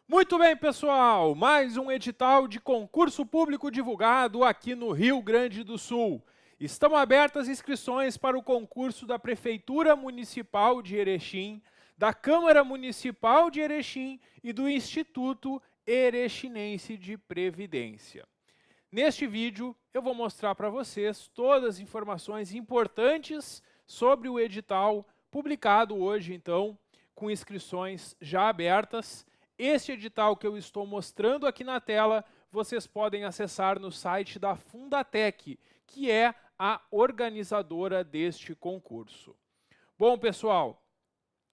Muito bem, pessoal! Mais um edital de concurso público divulgado aqui no Rio Grande do Sul. Estão abertas inscrições para o concurso da Prefeitura Municipal de Erechim, da Câmara Municipal de Erechim e do Instituto Erechinense de Previdência. Neste vídeo, eu vou mostrar para vocês todas as informações importantes sobre o edital publicado hoje, então, com inscrições já abertas. Este edital que eu estou mostrando aqui na tela, vocês podem acessar no site da Fundatec, que é a organizadora deste concurso. Bom, pessoal,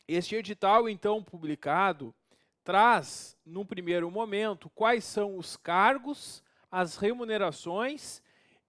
este edital, então, publicado, traz, no primeiro momento, quais são os cargos, as remunerações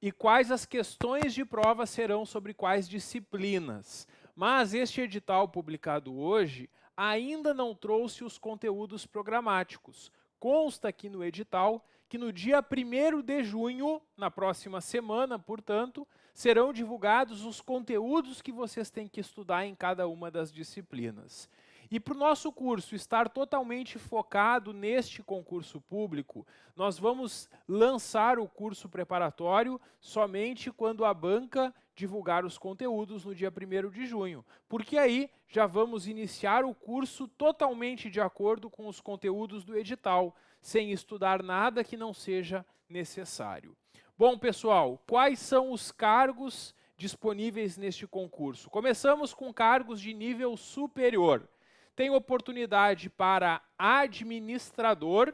e quais as questões de prova serão sobre quais disciplinas. Mas este edital publicado hoje ainda não trouxe os conteúdos programáticos. Consta aqui no edital que no dia 1º de junho, na próxima semana, portanto, serão divulgados os conteúdos que vocês têm que estudar em cada uma das disciplinas. E para o nosso curso estar totalmente focado neste concurso público, nós vamos lançar o curso preparatório somente quando a banca divulgar os conteúdos no dia 1º de junho, porque aí já vamos iniciar o curso totalmente de acordo com os conteúdos do edital, sem estudar nada que não seja necessário. Bom, pessoal, quais são os cargos disponíveis neste concurso? Começamos com cargos de nível superior. Tem oportunidade para administrador,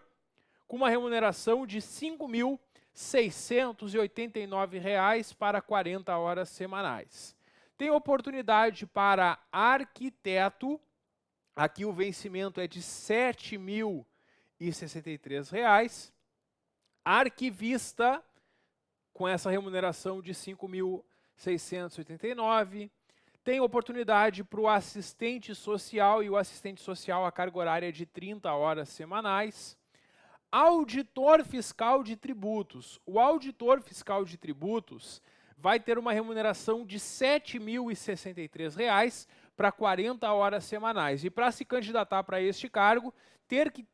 com uma remuneração de R$ 5.689 para 40 horas semanais. Tem oportunidade para arquiteto, aqui o vencimento é de R$ 7.063. Arquivista, com essa remuneração de R$ 5.689. Tem oportunidade para o assistente social, e o assistente social a carga horária é de 30 horas semanais. Auditor fiscal de tributos. O auditor fiscal de tributos vai ter uma remuneração de R$ 7.063 para 40 horas semanais. E para se candidatar para este cargo,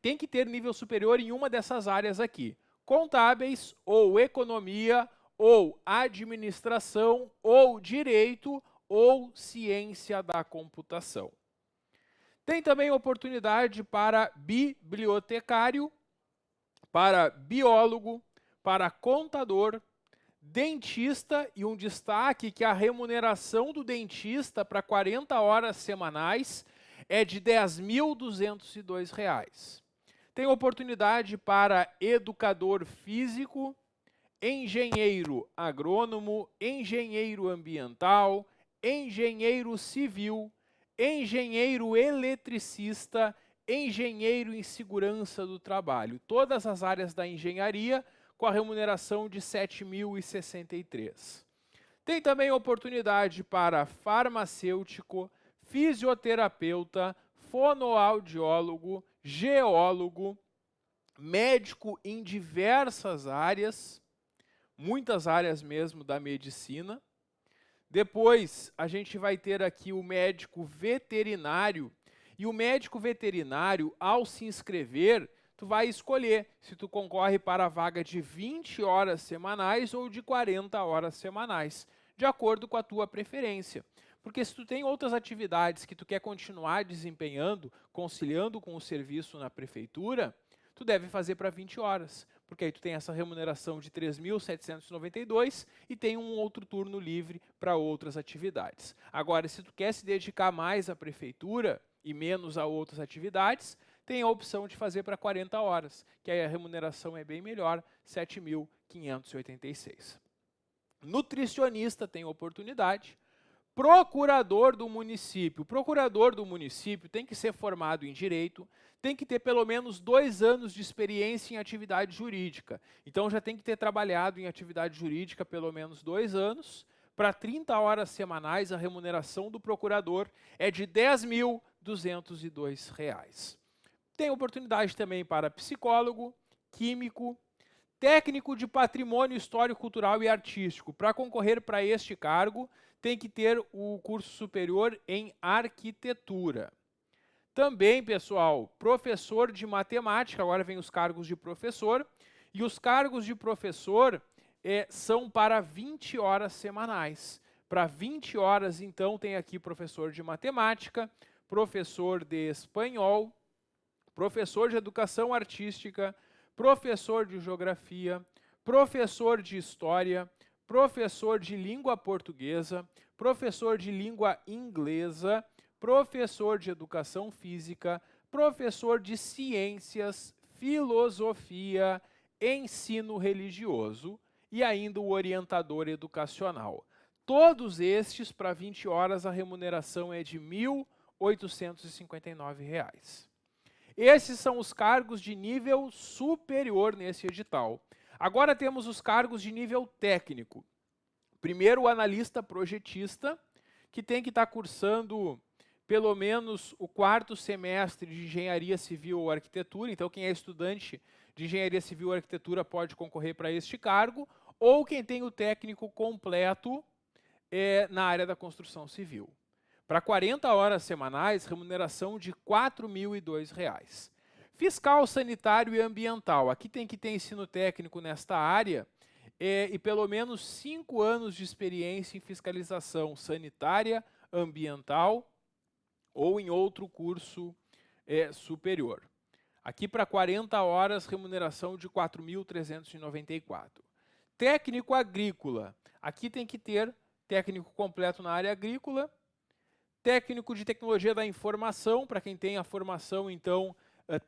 tem que ter nível superior em uma dessas áreas aqui: contábeis, ou economia, ou administração, ou direito, ou ciência da computação. Tem também oportunidade para bibliotecário, para biólogo, para contador, dentista, e um destaque que a remuneração do dentista para 40 horas semanais é de R$ 10.202. Tem oportunidade para educador físico, engenheiro agrônomo, engenheiro ambiental, engenheiro civil, engenheiro eletricista, engenheiro em segurança do trabalho. Todas as áreas da engenharia com a remuneração de R$ 7.063. Tem também oportunidade para farmacêutico, fisioterapeuta, fonoaudiólogo, geólogo, médico em diversas áreas, muitas áreas mesmo da medicina. Depois, a gente vai ter aqui o médico veterinário. E o médico veterinário, ao se inscrever, tu vai escolher se tu concorre para a vaga de 20 horas semanais ou de 40 horas semanais, de acordo com a tua preferência. Porque se tu tem outras atividades que tu quer continuar desempenhando, conciliando com o serviço na prefeitura, tu deve fazer para 20 horas, porque aí tu tem essa remuneração de R$ 3.792 e tem um outro turno livre para outras atividades. Agora, se tu quer se dedicar mais à prefeitura e menos a outras atividades, tem a opção de fazer para 40 horas, que aí a remuneração é bem melhor, R$ 7.586. Nutricionista tem oportunidade. Procurador do município. O procurador do município tem que ser formado em direito, tem que ter pelo menos 2 anos de experiência em atividade jurídica. Então já tem que ter trabalhado em atividade jurídica pelo menos 2 anos. Para 30 horas semanais, a remuneração do procurador é de R$ 10.202. Tem oportunidade também para psicólogo, químico, técnico de patrimônio histórico, cultural e artístico. Para concorrer para este cargo, tem que ter o curso superior em arquitetura. Também, pessoal, professor de matemática, agora vem os cargos de professor, e os cargos de professor são para 20 horas semanais. Para 20 horas, então, tem aqui professor de matemática, professor de espanhol, professor de educação artística, professor de geografia, professor de história, professor de língua portuguesa, professor de língua inglesa, professor de educação física, professor de ciências, filosofia, ensino religioso e ainda o orientador educacional. Todos estes, para 20 horas, a remuneração é de R$ 1.859. Esses são os cargos de nível superior nesse edital. Agora temos os cargos de nível técnico. Primeiro, o analista projetista, que tem que estar cursando pelo menos o 4º semestre de Engenharia Civil ou Arquitetura. Então, quem é estudante de Engenharia Civil ou Arquitetura pode concorrer para este cargo, ou quem tem o técnico completo na área da construção civil. Para 40 horas semanais, remuneração de R$ 4.002. Fiscal, sanitário e ambiental. Aqui tem que ter ensino técnico nesta área e pelo menos 5 anos de experiência em fiscalização sanitária, ambiental ou em outro curso superior. Aqui para 40 horas, remuneração de R$ 4.394. Técnico agrícola. Aqui tem que ter técnico completo na área agrícola, técnico de tecnologia da informação, para quem tem a formação, então,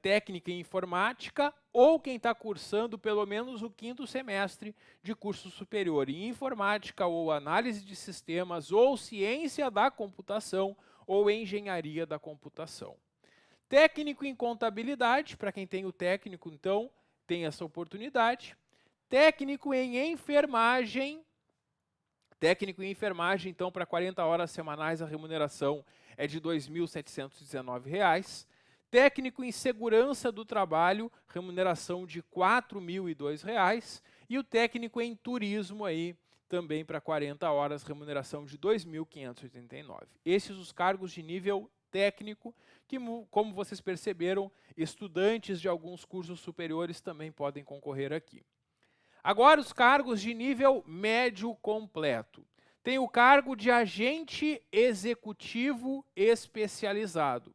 técnica em informática, ou quem está cursando pelo menos o 5º semestre de curso superior em informática, ou análise de sistemas, ou ciência da computação, ou engenharia da computação. Técnico em contabilidade, para quem tem o técnico, então, tem essa oportunidade. Técnico em enfermagem. Técnico em enfermagem, então, para 40 horas semanais, a remuneração é de R$ 2.719. Técnico em segurança do trabalho, remuneração de R$ 4.002. E o técnico em turismo, aí, também para 40 horas, remuneração de R$ 2.589. Esses os cargos de nível técnico, que, como vocês perceberam, estudantes de alguns cursos superiores também podem concorrer aqui. Agora, os cargos de nível médio completo. Tem o cargo de agente executivo especializado.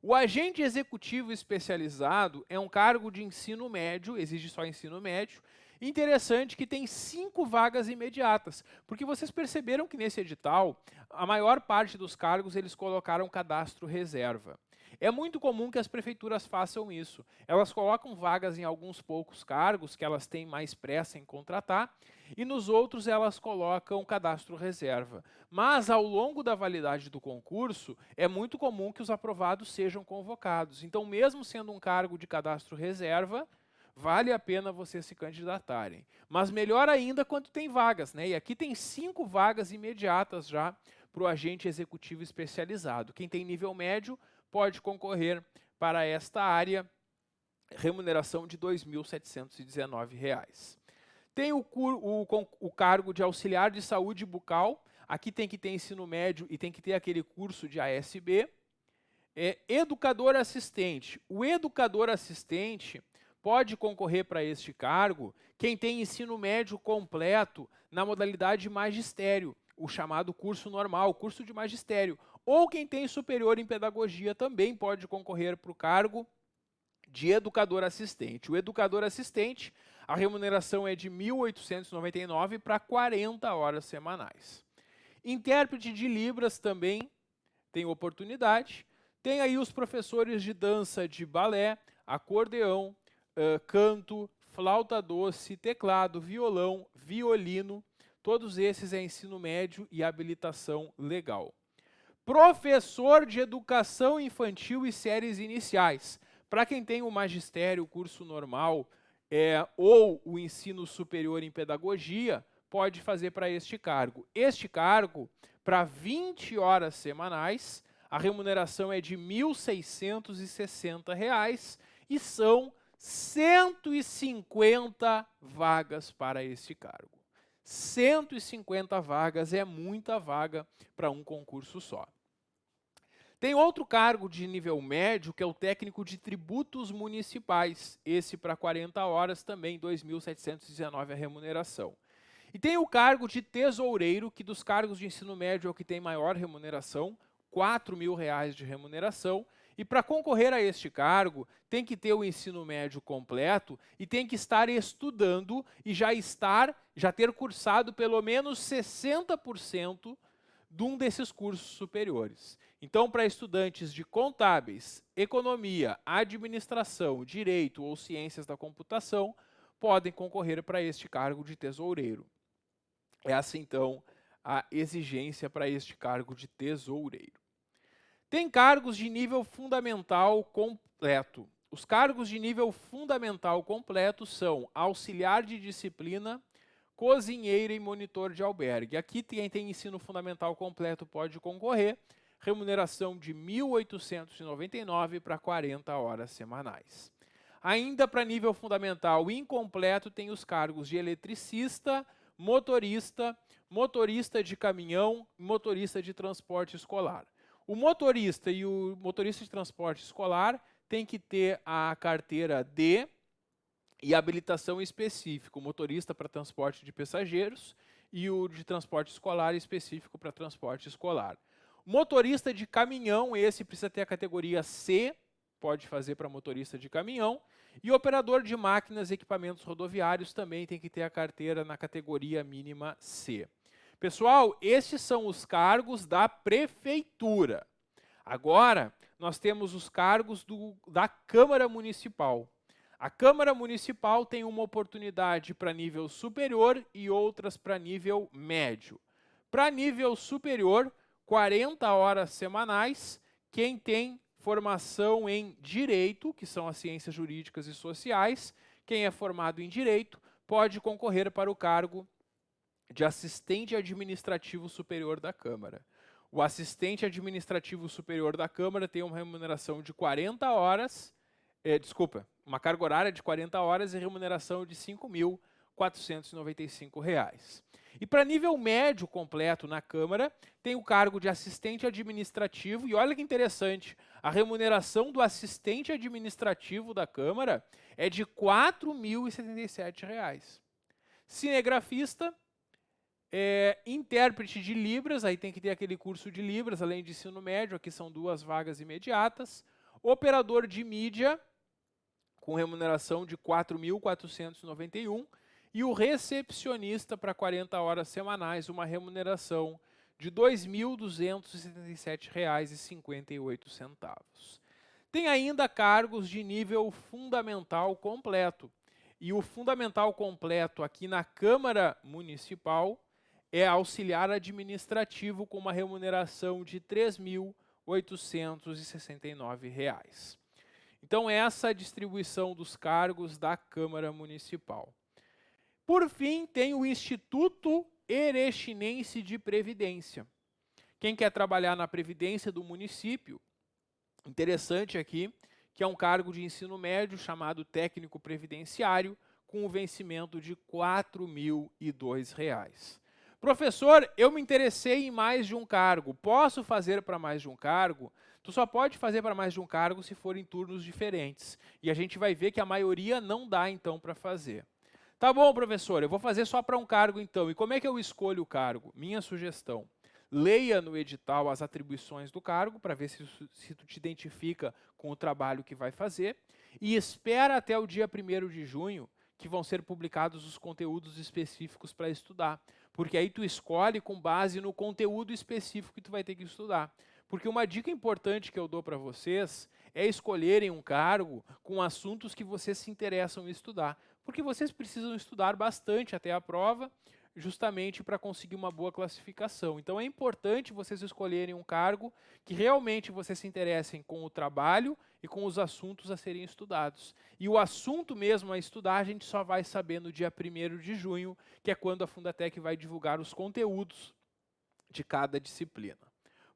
O agente executivo especializado é um cargo de ensino médio, exige só ensino médio. Interessante que tem 5 vagas imediatas, porque vocês perceberam que nesse edital, a maior parte dos cargos eles colocaram cadastro reserva. É muito comum que as prefeituras façam isso. Elas colocam vagas em alguns poucos cargos que elas têm mais pressa em contratar e nos outros elas colocam cadastro reserva. Mas ao longo da validade do concurso, é muito comum que os aprovados sejam convocados. Então, mesmo sendo um cargo de cadastro reserva, vale a pena vocês se candidatarem. Mas melhor ainda quando tem vagas, né? E aqui tem 5 vagas imediatas já para o agente executivo especializado. Quem tem nível médio pode concorrer para esta área, remuneração de R$ 2.719. Tem o cargo de auxiliar de saúde bucal, aqui tem que ter ensino médio e tem que ter aquele curso de ASB. Educador assistente. O educador assistente pode concorrer para este cargo quem tem ensino médio completo na modalidade magistério, o chamado curso normal, curso de magistério. Ou quem tem superior em pedagogia também pode concorrer para o cargo de educador assistente. O educador assistente, a remuneração é de R$ 1.899 para 40 horas semanais. Intérprete de Libras também tem oportunidade. Tem aí os professores de dança de balé, acordeão, canto, flauta doce, teclado, violão, violino. Todos esses é ensino médio e habilitação legal. Professor de educação infantil e séries iniciais. Para quem tem o magistério, o curso normal ou o ensino superior em pedagogia, pode fazer para este cargo. Este cargo, para 20 horas semanais, a remuneração é de R$ 1.660 e são 150 vagas para este cargo. 150 vagas é muita vaga para um concurso só. Tem outro cargo de nível médio, que é o técnico de tributos municipais. Esse para 40 horas também, R$ 2.719 a remuneração. E tem o cargo de tesoureiro, que dos cargos de ensino médio é o que tem maior remuneração, R$ 4.000 de remuneração. E para concorrer a este cargo, tem que ter o ensino médio completo e tem que estar estudando e já ter cursado pelo menos 60% de um desses cursos superiores. Então, para estudantes de contábeis, economia, administração, direito ou ciências da computação, podem concorrer para este cargo de tesoureiro. Essa, então, a exigência para este cargo de tesoureiro. Tem cargos de nível fundamental completo. Os cargos de nível fundamental completo são auxiliar de disciplina, cozinheiro e monitor de albergue. Aqui quem tem ensino fundamental completo pode concorrer, remuneração de R$ 1.899 para 40 horas semanais. Ainda para nível fundamental incompleto tem os cargos de eletricista, motorista, motorista de caminhão e motorista de transporte escolar. O motorista e o motorista de transporte escolar tem que ter a carteira D e habilitação específica, o motorista para transporte de passageiros e o de transporte escolar específico para transporte escolar. O motorista de caminhão, esse precisa ter a categoria C, pode fazer para motorista de caminhão, e o operador de máquinas e equipamentos rodoviários também tem que ter a carteira na categoria mínima C. Pessoal, estes são os cargos da prefeitura. Agora, nós temos os cargos da Câmara Municipal. A Câmara Municipal tem uma oportunidade para nível superior e outras para nível médio. Para nível superior, 40 horas semanais, quem tem formação em Direito, que são as ciências jurídicas e sociais, quem é formado em Direito pode concorrer para o cargo de assistente administrativo superior da Câmara. O assistente administrativo superior da Câmara tem uma remuneração de 40 horas, uma carga horária de 40 horas e remuneração de R$ 5.495. E para nível médio completo na Câmara, tem o cargo de assistente administrativo, e olha que interessante, a remuneração do assistente administrativo da Câmara é de R$ 4.077. Cinegrafista, intérprete de Libras, aí tem que ter aquele curso de Libras, além de ensino médio, aqui são 2 vagas imediatas. Operador de mídia, com remuneração de R$ 4.491, e o recepcionista para 40 horas semanais, uma remuneração de R$ 2.277,58. Tem ainda cargos de nível fundamental completo. E o fundamental completo aqui na Câmara Municipal é auxiliar administrativo com uma remuneração de R$ 3.869. Então, essa é a distribuição dos cargos da Câmara Municipal. Por fim, tem o Instituto Erechinense de Previdência. Quem quer trabalhar na Previdência do município, interessante aqui, que é um cargo de ensino médio chamado técnico previdenciário, com o vencimento de R$ 4.002. Professor, eu me interessei em mais de um cargo, posso fazer para mais de um cargo? Tu só pode fazer para mais de um cargo se for em turnos diferentes. E a gente vai ver que a maioria não dá, então, para fazer. Tá bom, professor, eu vou fazer só para um cargo, então. E como é que eu escolho o cargo? Minha sugestão. Leia no edital as atribuições do cargo, para ver se tu te identifica com o trabalho que vai fazer. E espera até o dia 1º de junho, que vão ser publicados os conteúdos específicos para estudar. Porque aí tu escolhe com base no conteúdo específico que tu vai ter que estudar. Porque uma dica importante que eu dou para vocês é escolherem um cargo com assuntos que vocês se interessam em estudar. Porque vocês precisam estudar bastante até a prova, justamente para conseguir uma boa classificação. Então é importante vocês escolherem um cargo que realmente vocês se interessem com o trabalho e com os assuntos a serem estudados. E o assunto mesmo a estudar a gente só vai saber no dia 1º de junho, que é quando a Fundatec vai divulgar os conteúdos de cada disciplina.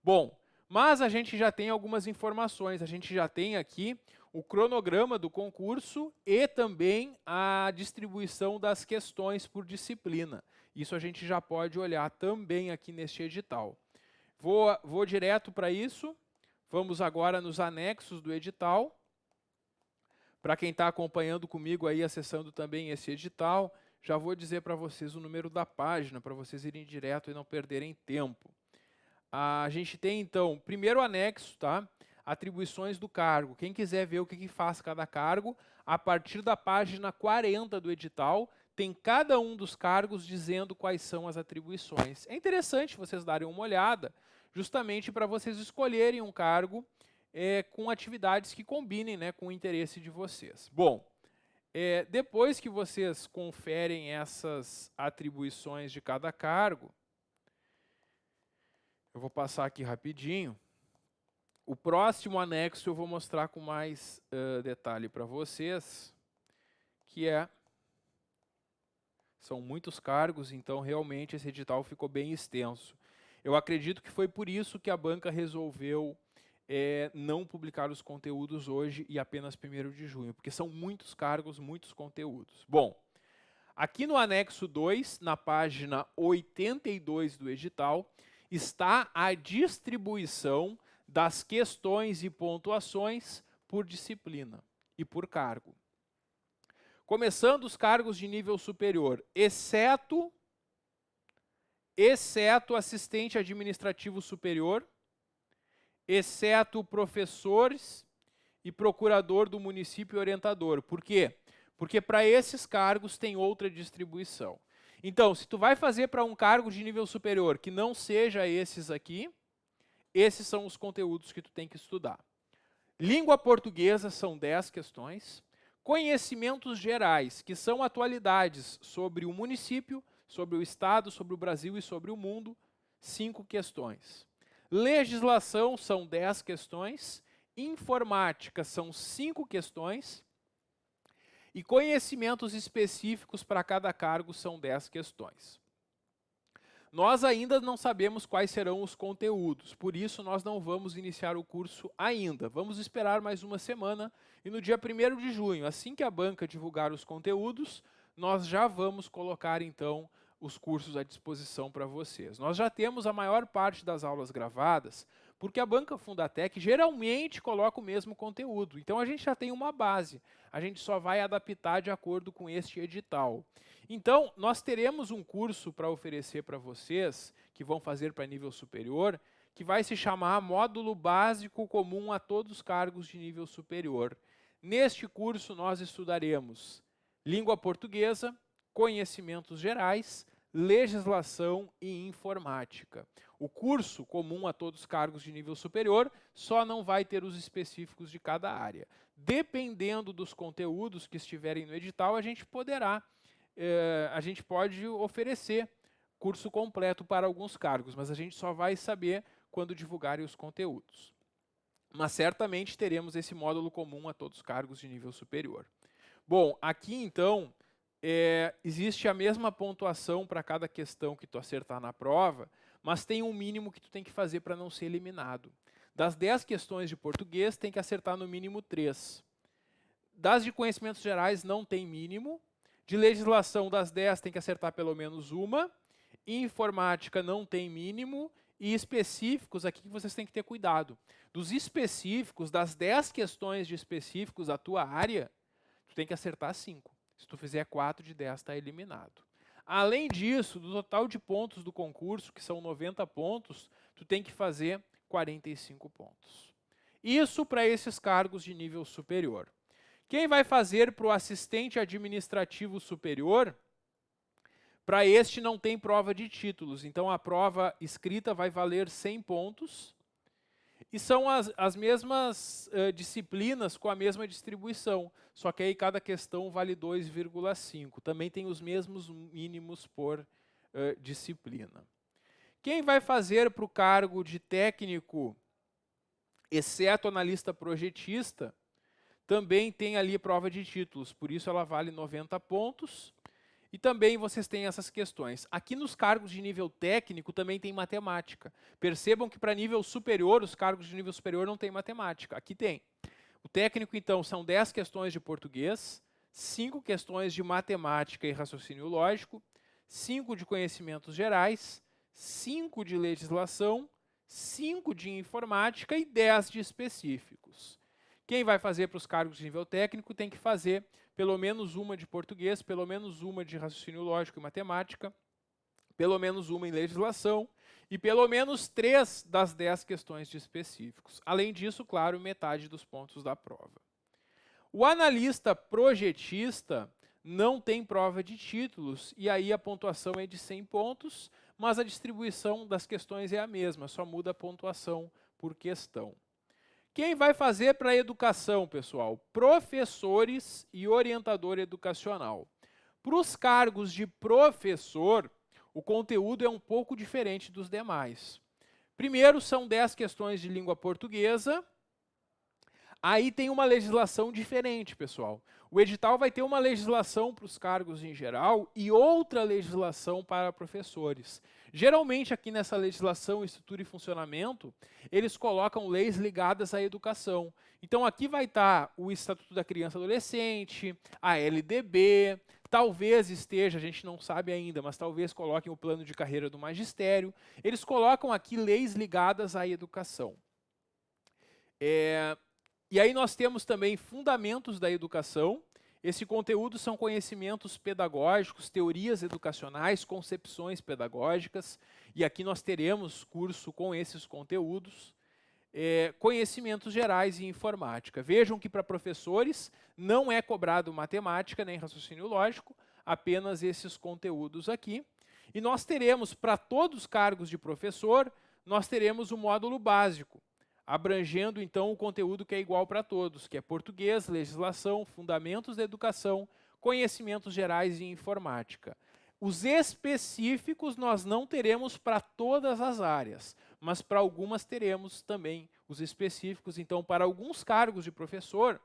Bom, mas a gente já tem algumas informações, a gente já tem aqui o cronograma do concurso e também a distribuição das questões por disciplina. Isso a gente já pode olhar também aqui neste edital. Vou direto para isso. Vamos agora nos anexos do edital. Para quem está acompanhando comigo aí, acessando também esse edital, já vou dizer para vocês o número da página, para vocês irem direto e não perderem tempo. A gente tem, então, primeiro anexo, tá? Atribuições do cargo. Quem quiser ver o que faz cada cargo, a partir da página 40 do edital, tem cada um dos cargos dizendo quais são as atribuições. É interessante vocês darem uma olhada, justamente para vocês escolherem um cargo com atividades que combinem, né, com o interesse de vocês. Bom, depois que vocês conferem essas atribuições de cada cargo, eu vou passar aqui rapidinho. O próximo anexo eu vou mostrar com mais detalhe para vocês, que são muitos cargos, então realmente esse edital ficou bem extenso. Eu acredito que foi por isso que a banca resolveu não publicar os conteúdos hoje e apenas 1º de junho, porque são muitos cargos, muitos conteúdos. Bom, aqui no anexo 2, na página 82 do edital, está a distribuição das questões e pontuações por disciplina e por cargo. Começando os cargos de nível superior, exceto assistente administrativo superior, exceto professores e procurador do município e orientador. Por quê? Porque para esses cargos tem outra distribuição. Então, se tu vai fazer para um cargo de nível superior que não seja esses aqui, esses são os conteúdos que tu tem que estudar. Língua portuguesa são 10 questões. Conhecimentos gerais, que são atualidades sobre o município, sobre o estado, sobre o Brasil e sobre o mundo, 5 questões. Legislação são 10 questões. Informática são 5 questões. E conhecimentos específicos para cada cargo são 10 questões. Nós ainda não sabemos quais serão os conteúdos, por isso nós não vamos iniciar o curso ainda. Vamos esperar mais uma semana e no dia 1º de junho, assim que a banca divulgar os conteúdos, nós já vamos colocar então os cursos à disposição para vocês. Nós já temos a maior parte das aulas gravadas, porque a banca Fundatec geralmente coloca o mesmo conteúdo. Então a gente já tem uma base, a gente só vai adaptar de acordo com este edital. Então, nós teremos um curso para oferecer para vocês, que vão fazer para nível superior, que vai se chamar Módulo Básico Comum a Todos os Cargos de Nível Superior. Neste curso, nós estudaremos língua portuguesa, conhecimentos gerais, legislação e informática. O curso comum a todos os cargos de nível superior só não vai ter os específicos de cada área. Dependendo dos conteúdos que estiverem no edital, a gente pode oferecer curso completo para alguns cargos, mas a gente só vai saber quando divulgarem os conteúdos. Mas certamente teremos esse módulo comum a todos os cargos de nível superior. Bom, aqui então, existe a mesma pontuação para cada questão que tu acertar na prova, mas tem um mínimo que tu tem que fazer para não ser eliminado. Das 10 questões de português, tem que acertar no mínimo 3. Das de conhecimentos gerais, não tem mínimo. De legislação, das 10, tem que acertar pelo menos uma. Informática, não tem mínimo. E específicos, aqui que vocês têm que ter cuidado. Dos específicos, das 10 questões de específicos da tua área, tu tem que acertar 5. Se tu fizer 4 de 10, está eliminado. Além disso, do total de pontos do concurso, que são 90 pontos, tu tem que fazer 45 pontos. Isso para esses cargos de nível superior. Quem vai fazer para o assistente administrativo superior, para este não tem prova de títulos. Então, a prova escrita vai valer 100 pontos. E são as mesmas disciplinas com a mesma distribuição. Só que aí cada questão vale 2,5. Também tem os mesmos mínimos por disciplina. Quem vai fazer para o cargo de técnico, exceto analista projetista, também tem ali prova de títulos, por isso ela vale 90 pontos. E também vocês têm essas questões. Aqui nos cargos de nível técnico também tem matemática. Percebam que para nível superior, os cargos de nível superior não tem matemática. Aqui tem. O técnico, então, são 10 questões de português, 5 questões de matemática e raciocínio lógico, 5 de conhecimentos gerais, 5 de legislação, 5 de informática e 10 de específicos. Quem vai fazer para os cargos de nível técnico tem que fazer pelo menos uma de português, pelo menos uma de raciocínio lógico e matemática, pelo menos uma em legislação e pelo menos 3 das 10 questões de específicos. Além disso, claro, metade dos pontos da prova. O analista projetista não tem prova de títulos e aí a pontuação é de 100 pontos, mas a distribuição das questões é a mesma, só muda a pontuação por questão. Quem vai fazer para a educação, pessoal? Professores e orientador educacional. Para os cargos de professor, o conteúdo é um pouco diferente dos demais. Primeiro, são 10 questões de língua portuguesa. Aí tem uma legislação diferente, pessoal. O edital vai ter uma legislação para os cargos em geral e outra legislação para professores. Geralmente, aqui nessa legislação, estrutura e funcionamento, eles colocam leis ligadas à educação. Então, aqui vai estar o Estatuto da Criança e Adolescente, a LDB, talvez esteja, a gente não sabe ainda, mas talvez coloquem o plano de carreira do magistério. Eles colocam aqui leis ligadas à educação. E aí nós temos também fundamentos da educação. Esse conteúdo são conhecimentos pedagógicos, teorias educacionais, concepções pedagógicas. E aqui nós teremos curso com esses conteúdos. Conhecimentos gerais e informática. Vejam que para professores não é cobrado matemática nem raciocínio lógico, apenas esses conteúdos aqui. E nós teremos, para todos os cargos de professor, nós teremos o módulo básico, abrangendo, então, o conteúdo que é igual para todos, que é português, legislação, fundamentos da educação, conhecimentos gerais e informática. Os específicos nós não teremos para todas as áreas, mas para algumas teremos também os específicos. Então, para alguns cargos de professor,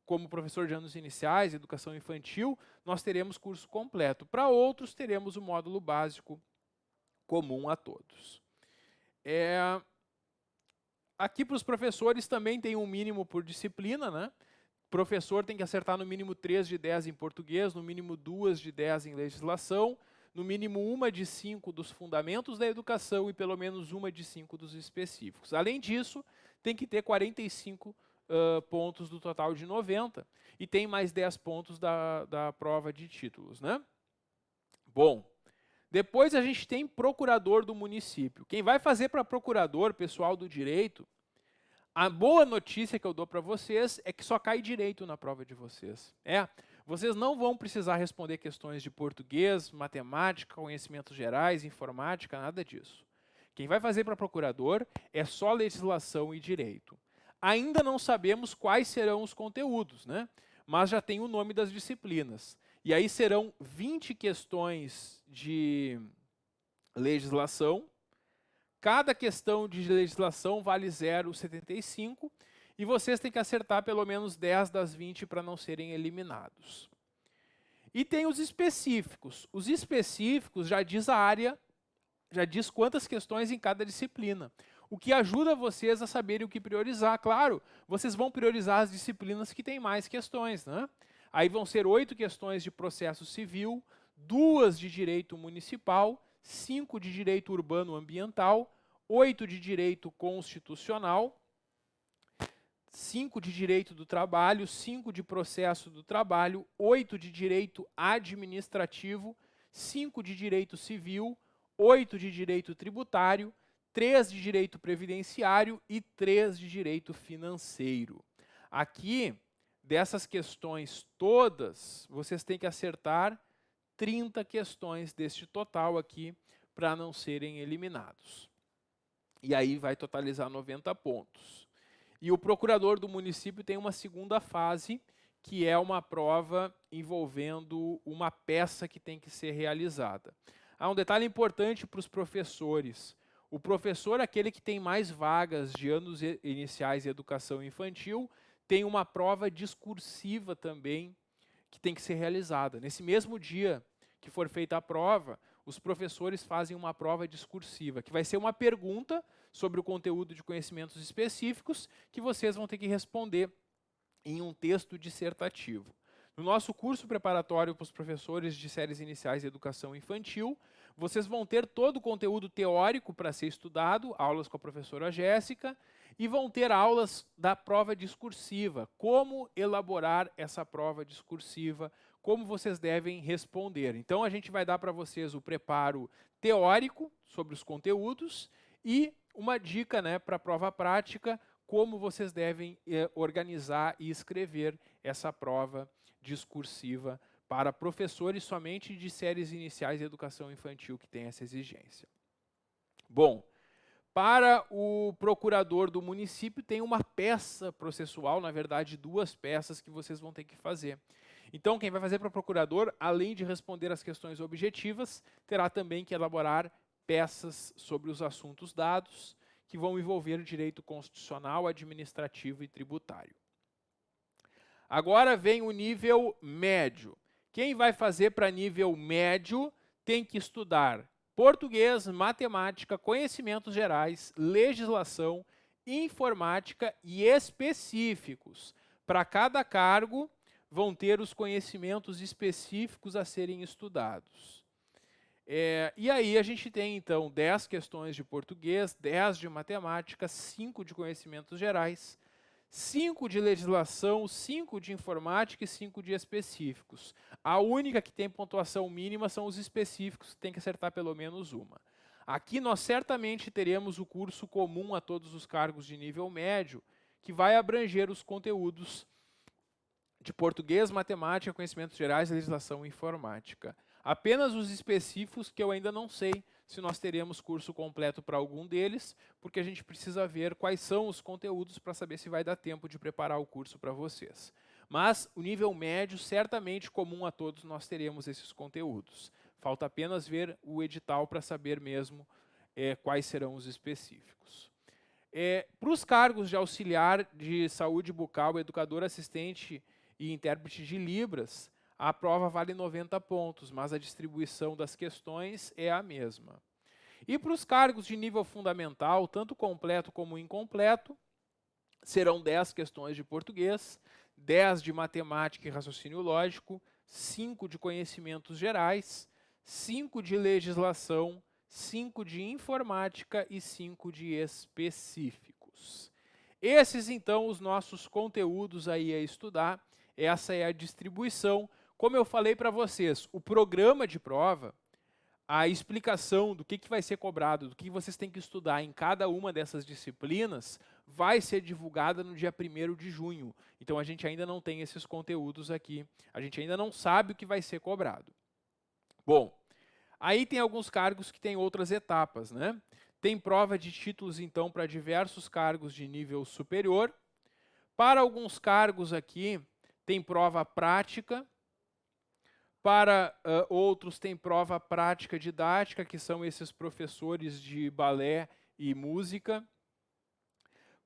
como professor de anos iniciais, educação infantil, nós teremos curso completo. Para outros, teremos o módulo básico comum a todos. Aqui para os professores também tem um mínimo por disciplina, né? O professor tem que acertar no mínimo 3 de 10 em português, no mínimo 2 de 10 em legislação, no mínimo 1 de 5 dos fundamentos da educação e pelo menos 1 de 5 dos específicos. Além disso, tem que ter 45 pontos do total de 90 e tem mais 10 pontos da prova de títulos, né? Bom, depois a gente tem procurador do município. Quem vai fazer para procurador, pessoal do direito, a boa notícia que eu dou para vocês é que só cai direito na prova de vocês. Vocês não vão precisar responder questões de português, matemática, conhecimentos gerais, informática, nada disso. Quem vai fazer para procurador é só legislação e direito. Ainda não sabemos quais serão os conteúdos, né? Mas já tem o nome das disciplinas. E aí serão 20 questões de legislação. Cada questão de legislação vale 0,75 e vocês têm que acertar pelo menos 10 das 20 para não serem eliminados. E tem os específicos. Os específicos já diz a área, já diz quantas questões em cada disciplina. O que ajuda vocês a saberem o que priorizar. Claro, vocês vão priorizar as disciplinas que têm mais questões, né? Aí vão ser 8 questões de processo civil, 2 de direito municipal, 5 de direito urbano ambiental, 8 de direito constitucional, 5 de direito do trabalho, 5 de processo do trabalho, 8 de direito administrativo, 5 de direito civil, 8 de direito tributário, 3 de direito previdenciário e 3 de direito financeiro. Aqui, dessas questões todas, vocês têm que acertar 30 questões deste total aqui para não serem eliminados. E aí vai totalizar 90 pontos. E o procurador do município tem uma segunda fase, que é uma prova envolvendo uma peça que tem que ser realizada. Há um detalhe importante para os professores. O professor, aquele que tem mais vagas de anos iniciais e educação infantil, tem uma prova discursiva também que tem que ser realizada. Nesse mesmo dia que for feita a prova, os professores fazem uma prova discursiva, que vai ser uma pergunta sobre o conteúdo de conhecimentos específicos que vocês vão ter que responder em um texto dissertativo. No nosso curso preparatório para os professores de séries iniciais de educação infantil, vocês vão ter todo o conteúdo teórico para ser estudado, aulas com a professora Jéssica, e vão ter aulas da prova discursiva, como elaborar essa prova discursiva, como vocês devem responder. Então, a gente vai dar para vocês o preparo teórico sobre os conteúdos e uma dica, né, para a prova prática, como vocês devem organizar e escrever essa prova discursiva para professores somente de séries iniciais de educação infantil que tem essa exigência. Bom, para o procurador do município tem uma peça processual, na verdade 2 peças que vocês vão ter que fazer. Então quem vai fazer para o procurador, além de responder as questões objetivas, terá também que elaborar peças sobre os assuntos dados, que vão envolver direito constitucional, administrativo e tributário. Agora vem o nível médio. Quem vai fazer para nível médio tem que estudar português, matemática, conhecimentos gerais, legislação, informática e específicos. Para cada cargo, vão ter os conhecimentos específicos a serem estudados. E aí a gente tem, então, 10 questões de português, 10 de matemática, 5 de conhecimentos gerais, 5 de legislação, 5 de informática e 5 de específicos. A única que tem pontuação mínima são os específicos, que tem que acertar pelo menos uma. Aqui nós certamente teremos o curso comum a todos os cargos de nível médio, que vai abranger os conteúdos de português, matemática, conhecimentos gerais, legislação e informática. Apenas os específicos que eu ainda não sei se nós teremos curso completo para algum deles, porque a gente precisa ver quais são os conteúdos para saber se vai dar tempo de preparar o curso para vocês. Mas o nível médio, certamente comum a todos, nós teremos esses conteúdos. Falta apenas ver o edital para saber mesmo quais serão os específicos. Para os cargos de auxiliar de saúde bucal, educador assistente e intérprete de Libras, a prova vale 90 pontos, mas a distribuição das questões é a mesma. E para os cargos de nível fundamental, tanto completo como incompleto, serão 10 questões de português, 10 de matemática e raciocínio lógico, 5 de conhecimentos gerais, 5 de legislação, 5 de informática e 5 de específicos. Esses, então, os nossos conteúdos aí a estudar. Essa é a distribuição. Como eu falei para vocês, o programa de prova, a explicação do que vai ser cobrado, do que vocês têm que estudar em cada uma dessas disciplinas, vai ser divulgada no dia 1º de junho. Então a gente ainda não tem esses conteúdos aqui, a gente ainda não sabe o que vai ser cobrado. Bom, aí tem alguns cargos que têm outras etapas, né? Tem prova de títulos, então, para diversos cargos de nível superior. Para alguns cargos aqui, tem prova prática. Para outros, tem prova prática didática, que são esses professores de balé e música.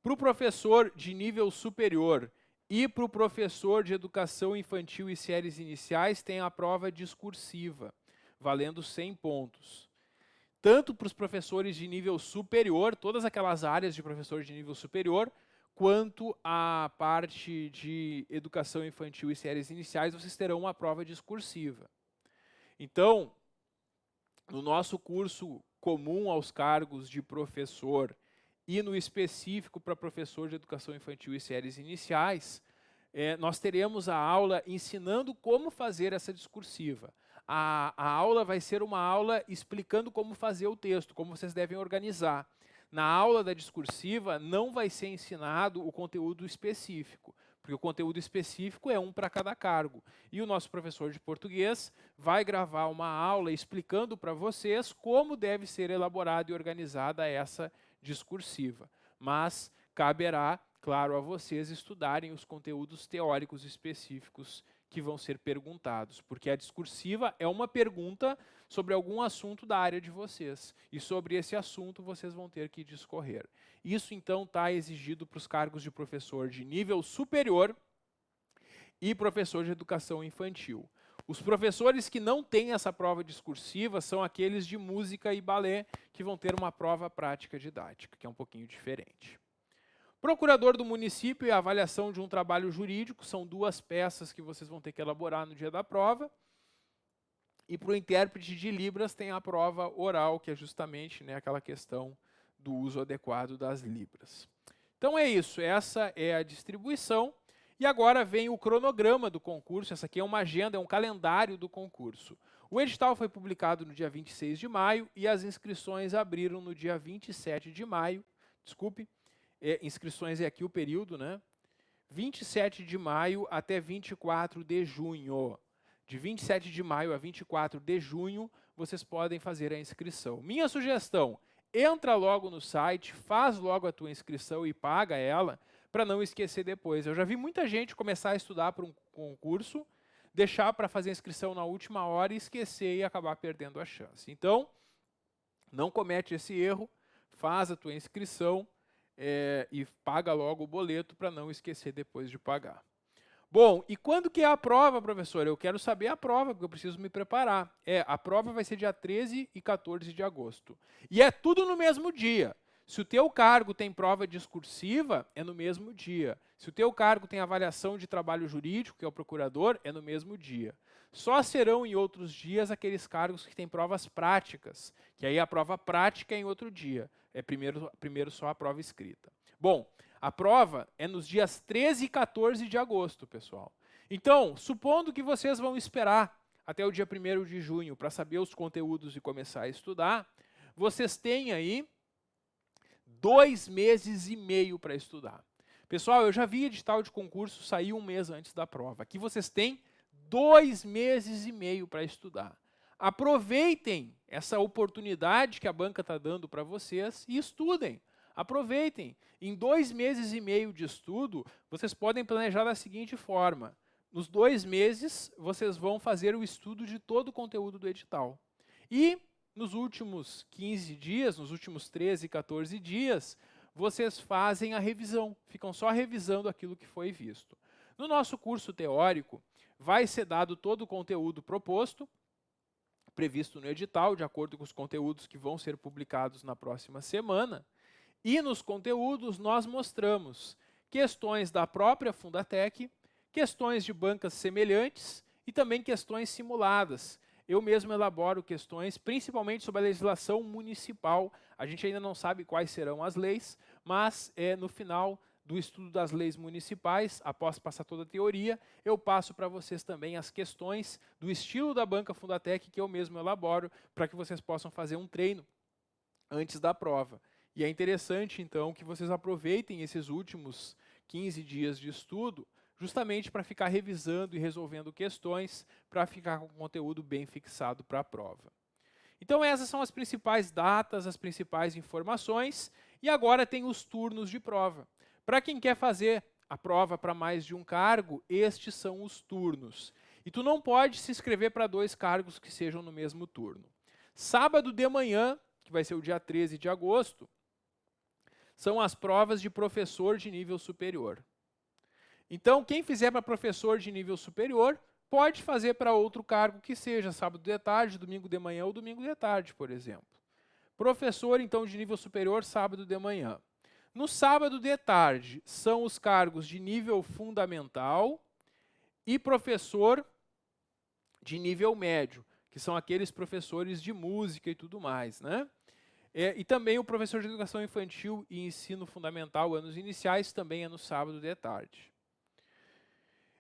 Para o professor de nível superior e para o professor de educação infantil e séries iniciais, tem a prova discursiva, valendo 100 pontos. Tanto para os professores de nível superior, todas aquelas áreas de professor de nível superior, quanto a parte de educação infantil e séries iniciais, vocês terão uma prova discursiva. Então, no nosso curso comum aos cargos de professor e no específico para professor de educação infantil e séries iniciais, nós teremos a aula ensinando como fazer essa discursiva. A aula vai ser uma aula explicando como fazer o texto, como vocês devem organizar. Na aula da discursiva não vai ser ensinado o conteúdo específico, porque o conteúdo específico é um para cada cargo. E o nosso professor de português vai gravar uma aula explicando para vocês como deve ser elaborada e organizada essa discursiva. Mas caberá, claro, a vocês estudarem os conteúdos teóricos específicos que vão ser perguntados, porque a discursiva é uma pergunta sobre algum assunto da área de vocês, e sobre esse assunto vocês vão ter que discorrer. Isso, então, está exigido para os cargos de professor de nível superior e professor de educação infantil. Os professores que não têm essa prova discursiva são aqueles de música e balé, que vão ter uma prova prática didática, que é um pouquinho diferente. Procurador do município e a avaliação de um trabalho jurídico são 2 peças que vocês vão ter que elaborar no dia da prova. E para o intérprete de Libras tem a prova oral, que é justamente, né, aquela questão do uso adequado das Libras. Então é isso, essa é a distribuição. E agora vem o cronograma do concurso. Essa aqui é uma agenda, é um calendário do concurso. O edital foi publicado no dia 26 de maio e as inscrições abriram no dia 27 de maio. Desculpe, inscrições é aqui o período, né? 27 de maio até 24 de junho. De 27 de maio a 24 de junho, vocês podem fazer a inscrição. Minha sugestão, entra logo no site, faz logo a tua inscrição e paga ela, para não esquecer depois. Eu já vi muita gente começar a estudar para um concurso, deixar para fazer a inscrição na última hora e esquecer e acabar perdendo a chance. Então, não comete esse erro, faz a tua inscrição e paga logo o boleto para não esquecer depois de pagar. Bom, e quando que é a prova, professor? Eu quero saber a prova, porque eu preciso me preparar. A prova vai ser dia 13 e 14 de agosto. E é tudo no mesmo dia. Se o teu cargo tem prova discursiva, é no mesmo dia. Se o teu cargo tem avaliação de trabalho jurídico, que é o procurador, é no mesmo dia. Só serão em outros dias aqueles cargos que têm provas práticas, que aí a prova prática é em outro dia. É primeiro só a prova escrita. Bom, a prova é nos dias 13 e 14 de agosto, pessoal. Então, supondo que vocês vão esperar até o dia 1º de junho para saber os conteúdos e começar a estudar, vocês têm aí 2 meses e meio para estudar. Pessoal, eu já vi edital de concurso sair 1 mês antes da prova. Aqui vocês têm 2 meses e meio para estudar. Aproveitem essa oportunidade que a banca está dando para vocês e estudem. Aproveitem. Em 2 meses e meio de estudo, vocês podem planejar da seguinte forma. Nos 2 meses, vocês vão fazer o estudo de todo o conteúdo do edital. E nos últimos 15 dias, nos últimos 13, 14 dias, vocês fazem a revisão. Ficam só revisando aquilo que foi visto. No nosso curso teórico, vai ser dado todo o conteúdo proposto, previsto no edital, de acordo com os conteúdos que vão ser publicados na próxima semana. E nos conteúdos nós mostramos questões da própria Fundatec, questões de bancas semelhantes e também questões simuladas. Eu mesmo elaboro questões, principalmente sobre a legislação municipal. A gente ainda não sabe quais serão as leis, mas no final do estudo das leis municipais, após passar toda a teoria, eu passo para vocês também as questões do estilo da banca Fundatec que eu mesmo elaboro, para que vocês possam fazer um treino antes da prova. E é interessante, então, que vocês aproveitem esses últimos 15 dias de estudo, justamente para ficar revisando e resolvendo questões, para ficar com o conteúdo bem fixado para a prova. Então, essas são as principais datas, as principais informações, e agora tem os turnos de prova. Para quem quer fazer a prova para mais de um cargo, estes são os turnos. E tu não pode se inscrever para 2 cargos que sejam no mesmo turno. Sábado de manhã, que vai ser o dia 13 de agosto, são as provas de professor de nível superior. Então, quem fizer para professor de nível superior, pode fazer para outro cargo que seja sábado de tarde, domingo de manhã ou domingo de tarde, por exemplo. Professor, então, de nível superior, sábado de manhã. No sábado de tarde, são os cargos de nível fundamental e professor de nível médio, que são aqueles professores de música e tudo mais, né? E também o professor de educação infantil e ensino fundamental, anos iniciais, também é no sábado de tarde.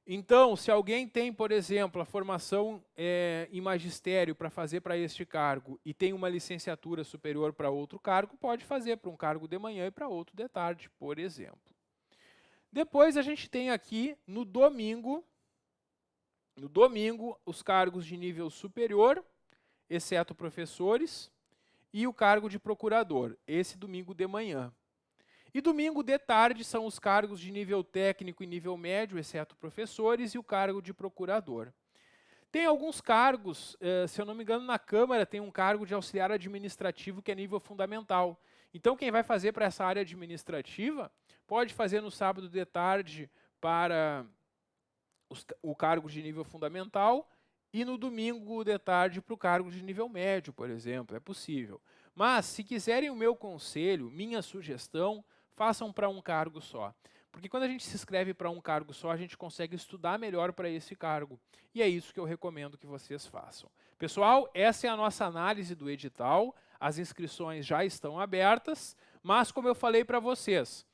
Então, se alguém tem, por exemplo, a formação em magistério para fazer para este cargo e tem uma licenciatura superior para outro cargo, pode fazer para um cargo de manhã e para outro de tarde, por exemplo. Depois a gente tem aqui, no domingo, os cargos de nível superior, exceto professores, e o cargo de procurador, esse domingo de manhã. E domingo de tarde são os cargos de nível técnico e nível médio, exceto professores, e o cargo de procurador. Tem alguns cargos, se eu não me engano, na Câmara tem um cargo de auxiliar administrativo que é nível fundamental. Então, quem vai fazer para essa área administrativa, pode fazer no sábado de tarde para o cargo de nível fundamental, e no domingo de tarde para o cargo de nível médio, por exemplo, é possível. Mas, se quiserem o meu conselho, minha sugestão, façam para um cargo só. Porque quando a gente se inscreve para um cargo só, a gente consegue estudar melhor para esse cargo. E é isso que eu recomendo que vocês façam. Pessoal, essa é a nossa análise do edital. As inscrições já estão abertas, mas como eu falei para vocês,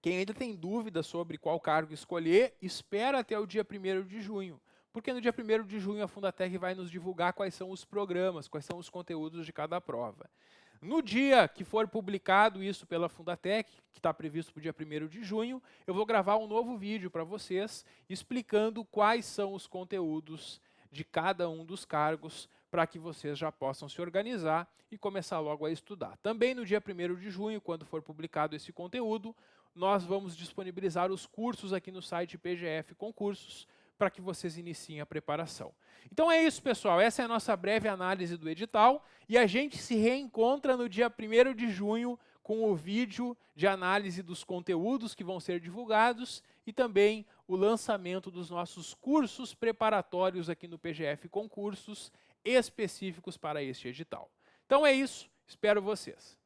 quem ainda tem dúvida sobre qual cargo escolher, espera até o dia 1º de junho. Porque no dia 1º de junho a Fundatec vai nos divulgar quais são os programas, quais são os conteúdos de cada prova. No dia que for publicado isso pela Fundatec, que está previsto para o dia 1º de junho, eu vou gravar um novo vídeo para vocês explicando quais são os conteúdos de cada um dos cargos para que vocês já possam se organizar e começar logo a estudar. Também no dia 1º de junho, quando for publicado esse conteúdo, nós vamos disponibilizar os cursos aqui no site PGF Concursos para que vocês iniciem a preparação. Então é isso, pessoal. Essa é a nossa breve análise do edital e a gente se reencontra no dia 1º de junho com o vídeo de análise dos conteúdos que vão ser divulgados e também o lançamento dos nossos cursos preparatórios aqui no PGF Concursos específicos para este edital. Então é isso. Espero vocês.